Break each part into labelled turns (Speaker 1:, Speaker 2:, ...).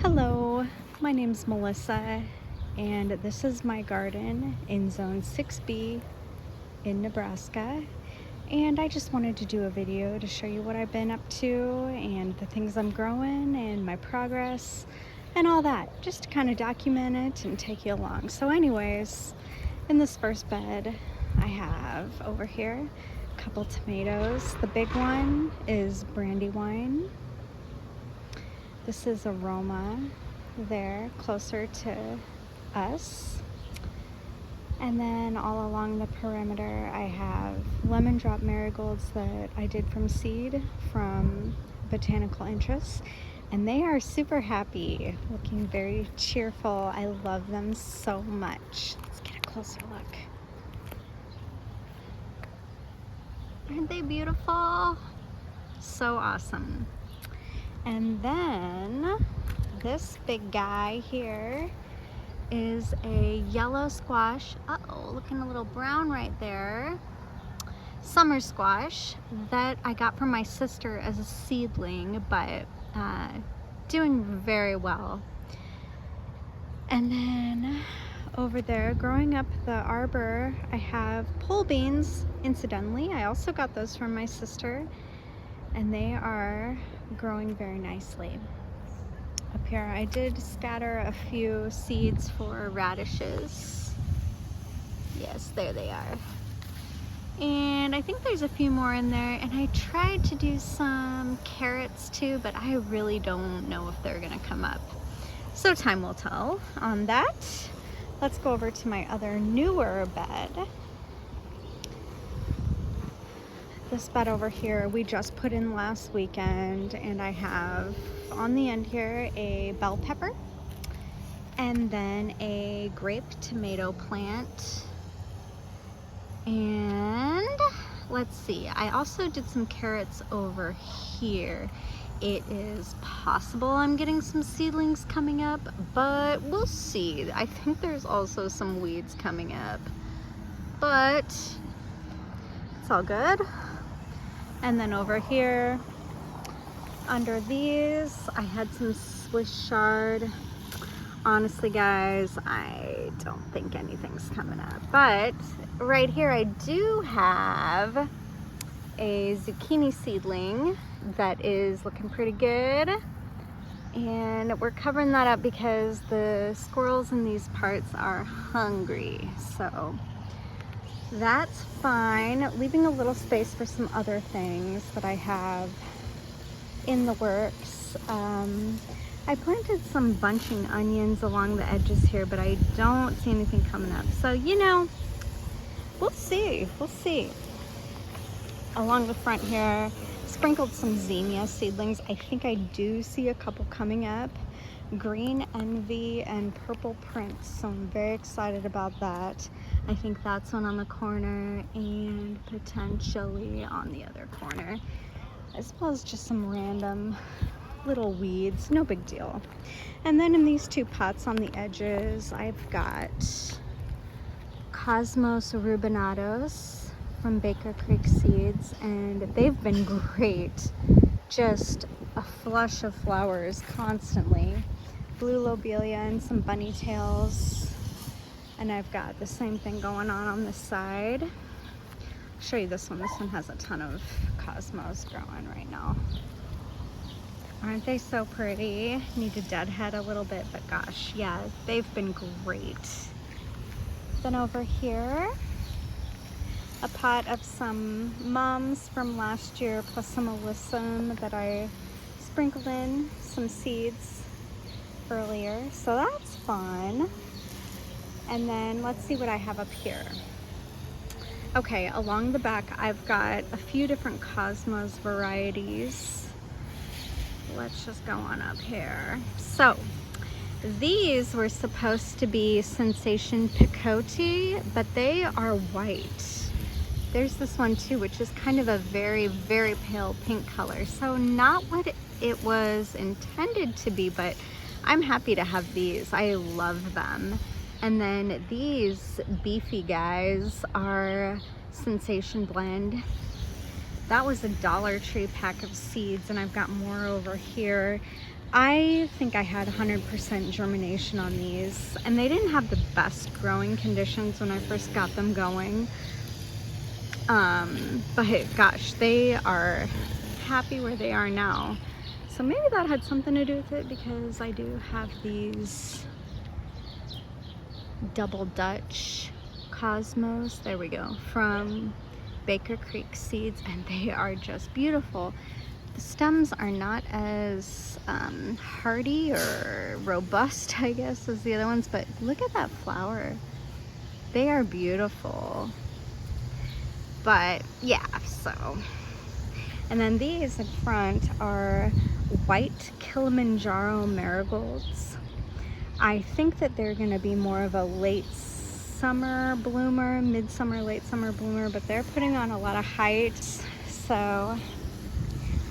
Speaker 1: Hello, my name's Melissa, and this is my garden in Zone 6B in Nebraska. And I just wanted to do a video to show you what I've been up to and the things I'm growing and my progress and all that, just to kind of document it and take you along. So anyways, in this first bed I have over here a couple tomatoes. The big one is Brandywine. This is Aroma there, closer to us. And then all along the perimeter, I have lemon drop marigolds that I did from seed from Botanical Interests. And they are super happy, looking very cheerful. I love them so much. Let's get a closer look. Aren't they beautiful? So awesome. And then this big guy here is a yellow squash. Uh-oh, looking a little brown right there. Summer squash that I got from my sister as a seedling, but doing very well. And then over there, growing up the arbor, I have pole beans. Incidentally, I also got those from my sister, and they are growing very nicely. Up here I did scatter a few seeds for radishes. Yes, there they are. And I think there's a few more in there, and I tried to do some carrots too, but I really don't know if they're gonna come up. So time will tell on that. Let's go over to my other newer bed. This bed over here we just put in last weekend, and I have on the end here a bell pepper and then a grape tomato plant. And let's see, I also did some carrots over here. It is possible I'm getting some seedlings coming up, but we'll see. I think there's also some weeds coming up, but it's all good. And then over here, under these, I had some Swiss chard. Honestly, guys, I don't think anything's coming up. But right here, I do have a zucchini seedling that is looking pretty good. And we're covering that up because the squirrels in these parts are hungry. So that's fine. Leaving a little space for some other things that I have in the works. I planted some bunching onions along the edges here, but I don't see anything coming up. So, you know, we'll see. We'll see. Along the front here, sprinkled some zinnia seedlings. I think I do see a couple coming up. Green Envy and Purple Prince, so I'm very excited about that. I think that's one on the corner and potentially on the other corner, as well as just some random little weeds, no big deal. And then in these two pots on the edges, I've got Cosmos rubinados from Baker Creek Seeds, and they've been great. Just a flush of flowers constantly. Blue lobelia and some bunny tails. And I've got the same thing going on this side. I'll show you this one. This one has a ton of cosmos growing right now. Aren't they so pretty? Need to deadhead a little bit, but gosh, yeah, they've been great. Then over here, a pot of some mums from last year, plus some alyssum that I sprinkled in some seeds earlier, so that's fun. And then let's see what I have up here. Okay, along the back I've got a few different cosmos varieties. Let's just go on up here. So these were supposed to be Sensation Picote, but they are white. There's this one too, which is kind of a very, very pale pink color. So not what it was intended to be, but I'm happy to have these. I love them. And then these beefy guys are Sensation Blend. That was a Dollar Tree pack of seeds, and I've got more over here. I think I had 100% germination on these, and they didn't have the best growing conditions when I first got them going. But gosh, they are happy where they are now. So maybe that had something to do with it, because I do have these Double Dutch Cosmos, there we go, from Baker Creek Seeds, and they are just beautiful. The stems are not as hardy or robust, I guess, as the other ones, but look at that flower. They are beautiful. But yeah, so. And then these in front are white Kilimanjaro marigolds. I think that they're gonna be more of a late summer bloomer, midsummer, late summer bloomer, but they're putting on a lot of height. So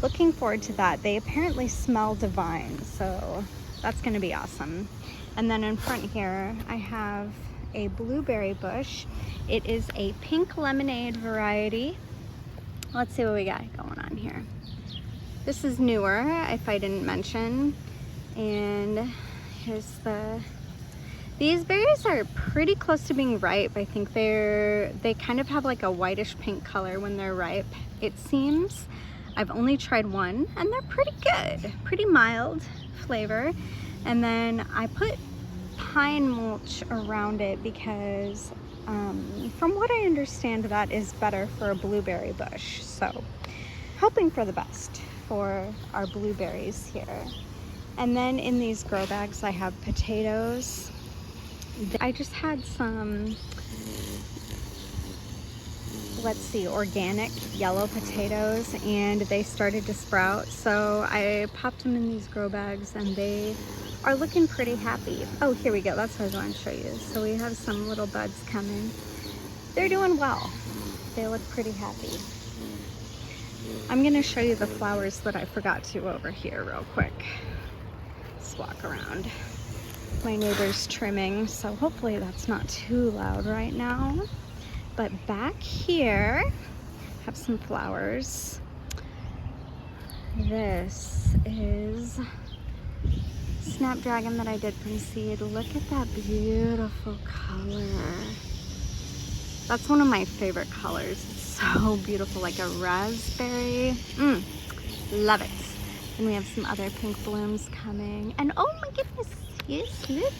Speaker 1: looking forward to that. They apparently smell divine, so that's gonna be awesome. And then in front here, I have a blueberry bush. It is a pink lemonade variety. Let's see what we got going on here. This is newer, if I didn't mention. And here's these berries are pretty close to being ripe. I think they kind of have like a whitish pink color when they're ripe, it seems. I've only tried one, and they're pretty good, pretty mild flavor. And then I put pine mulch around it because from what I understand, that is better for a blueberry bush. So hoping for the best for our blueberries here. And then in these grow bags, I have potatoes. I just had some, let's see, organic yellow potatoes, and they started to sprout. So I popped them in these grow bags, and they are looking pretty happy. Oh, here we go. That's what I was going to show you. So we have some little buds coming. They're doing well. They look pretty happy. I'm going to show you the flowers that I forgot to over here real quick. Let's walk around. My neighbor's trimming, so hopefully that's not too loud right now. But back here, have some flowers. This is Snapdragon that I did from seed. Look at that beautiful color. That's one of my favorite colors. It's so beautiful, like a raspberry. Love it. And we have some other pink blooms coming. And oh my goodness, yes, look.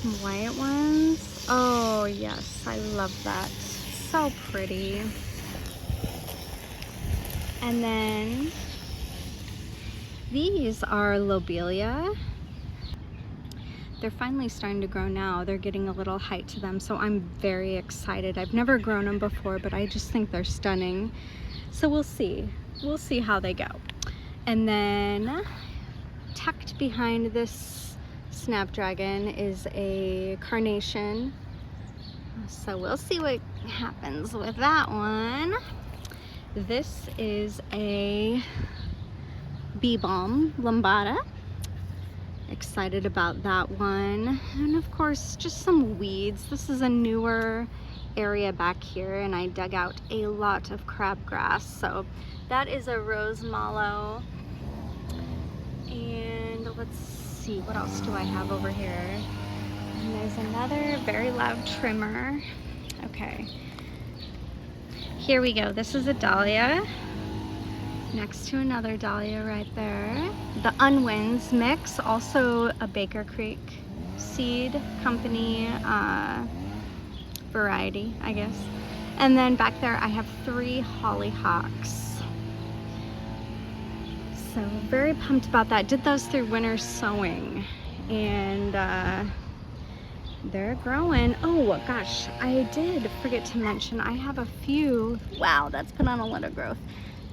Speaker 1: Some white ones. Oh yes, I love that. So pretty. And then these are lobelia. They're finally starting to grow now. They're getting a little height to them, so I'm very excited. I've never grown them before, but I just think they're stunning. So we'll see. We'll see how they go. And then tucked behind this Snapdragon is a carnation. So we'll see what happens with that one. This is a bee balm lambada. Excited about that one. And of course, just some weeds. This is a newer area back here, and I dug out a lot of crabgrass. So that is a rose mallow. And let's see, what else do I have over here? And there's another very loud trimmer. Okay. Here we go. This is a dahlia. Next to another dahlia right there. The Unwinds mix, also a Baker Creek Seed Company variety, I guess. And then back there I have 3 hollyhocks. So very pumped about that. Did those through winter sowing, and they're growing. Oh gosh, I did forget to mention I have a few. Wow, that's put on a lot of growth.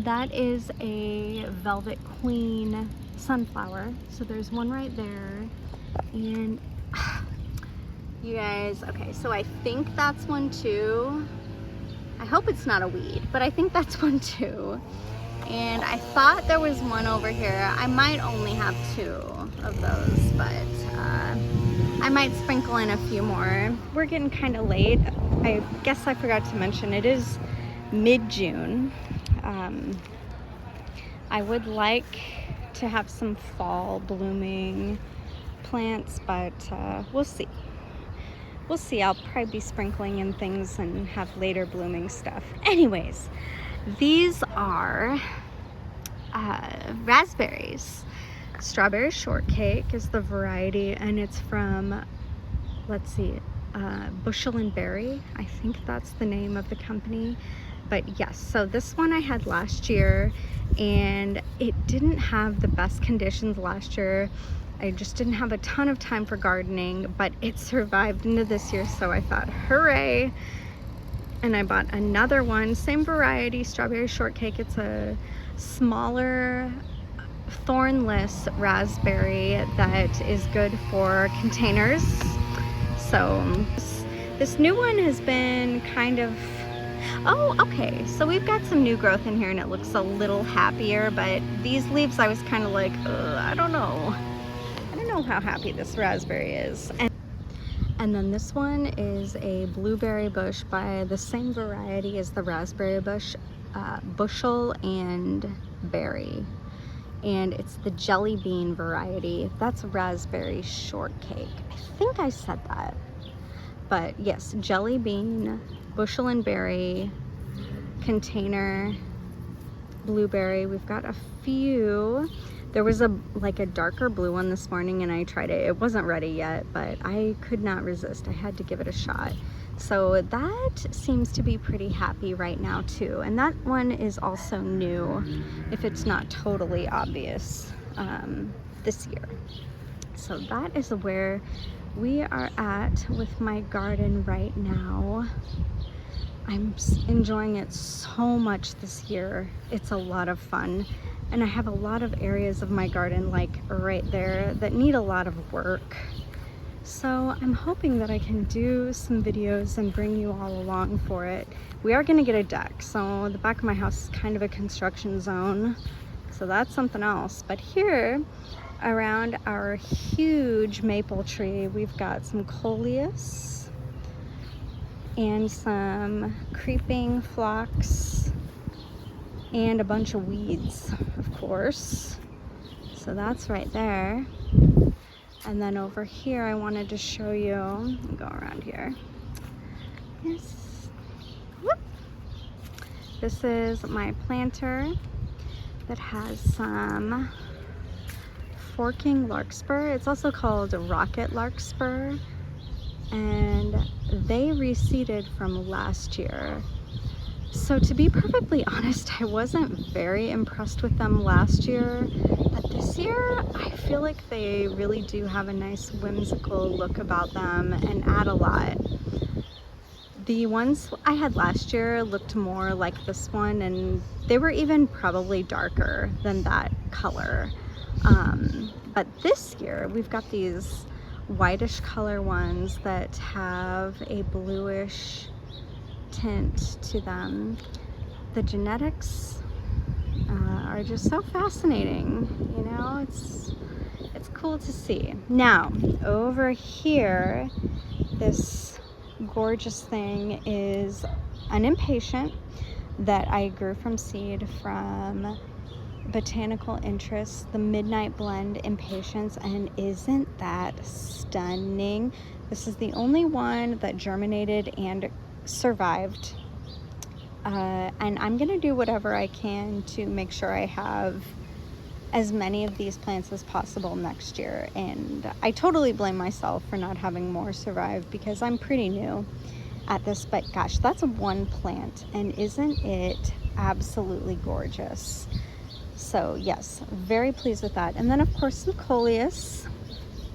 Speaker 1: That is a Velvet Queen sunflower. So there's one right there. And you guys, okay, so I think that's one too. I hope it's not a weed, but I think that's one too. And I thought there was one over here. I might only have 2 of those, but I might sprinkle in a few more. We're getting kind of late. I guess I forgot to mention it is mid-June. I would like to have some fall blooming plants, but we'll see. We'll see. I'll probably be sprinkling in things and have later blooming stuff. Anyways, these are raspberries. Strawberry shortcake is the variety, and it's from, let's see, Bushel and Berry. I think that's the name of the company. But yes, so this one I had last year, and it didn't have the best conditions last year. I just didn't have a ton of time for gardening, but it survived into this year, so I thought, hooray. And I bought another one, same variety, strawberry shortcake. It's a smaller thornless raspberry that is good for containers. So this new one has been kind of, oh, okay, so we've got some new growth in here and it looks a little happier, but these leaves I was kind of like, I don't know how happy this raspberry is. And then this one is a blueberry bush by the same variety as the raspberry bush, Bushel and Berry. And it's the jelly bean variety. That's raspberry shortcake. I think I said that. But yes, jelly bean, Bushel and Berry, container, blueberry. We've got a few. There was like a darker blue one this morning and I tried it. It wasn't ready yet, but I could not resist. I had to give it a shot. So that seems to be pretty happy right now too. And that one is also new, if it's not totally obvious, this year. So that is where we are at with my garden right now. I'm enjoying it so much this year. It's a lot of fun. And I have a lot of areas of my garden, like right there, that need a lot of work. So I'm hoping that I can do some videos and bring you all along for it. We are gonna get a deck. So the back of my house is kind of a construction zone. So that's something else. But here around our huge maple tree, we've got some coleus and some creeping phlox and a bunch of weeds, of course. So that's right there. And then over here, I wanted to show you, I'll go around here. Yes. Whoop. This is my planter that has some forking larkspur. It's also called rocket larkspur. And they reseeded from last year. So to be perfectly honest, I wasn't very impressed with them last year, but this year I feel like they really do have a nice whimsical look about them and add a lot. The ones I had last year looked more like this one, and they were even probably darker than that color. But this year we've got these whitish color ones that have a bluish tint to them. The genetics are just so fascinating, you know. It's cool to see. Now over here, this gorgeous thing is an impatient that I grew from seed from Botanical Interest, the Midnight Blend Impatiens, and isn't that stunning? This is the only one that germinated and survived, and I'm gonna do whatever I can to make sure I have as many of these plants as possible next year. And I totally blame myself for not having more survive because I'm pretty new at this, but gosh, that's one plant, and isn't it absolutely gorgeous? So yes, very pleased with that. And then of course some coleus,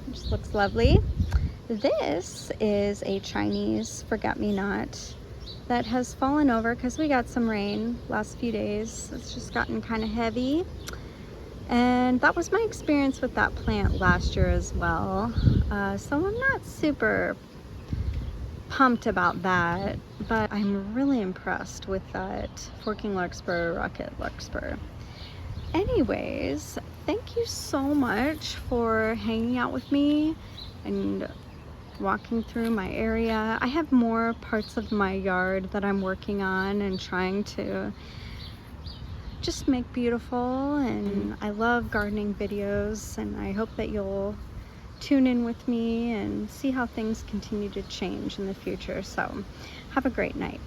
Speaker 1: which looks lovely. This is a Chinese forget-me-not that has fallen over because we got some rain last few days. It's just gotten kind of heavy. And that was my experience with that plant last year as well. So I'm not super pumped about that, but I'm really impressed with that forking larkspur, rocket larkspur. Anyways, thank you so much for hanging out with me and walking through my area. I have more parts of my yard that I'm working on and trying to just make beautiful, and I love gardening videos, and I hope that you'll tune in with me and see how things continue to change in the future. So have a great night.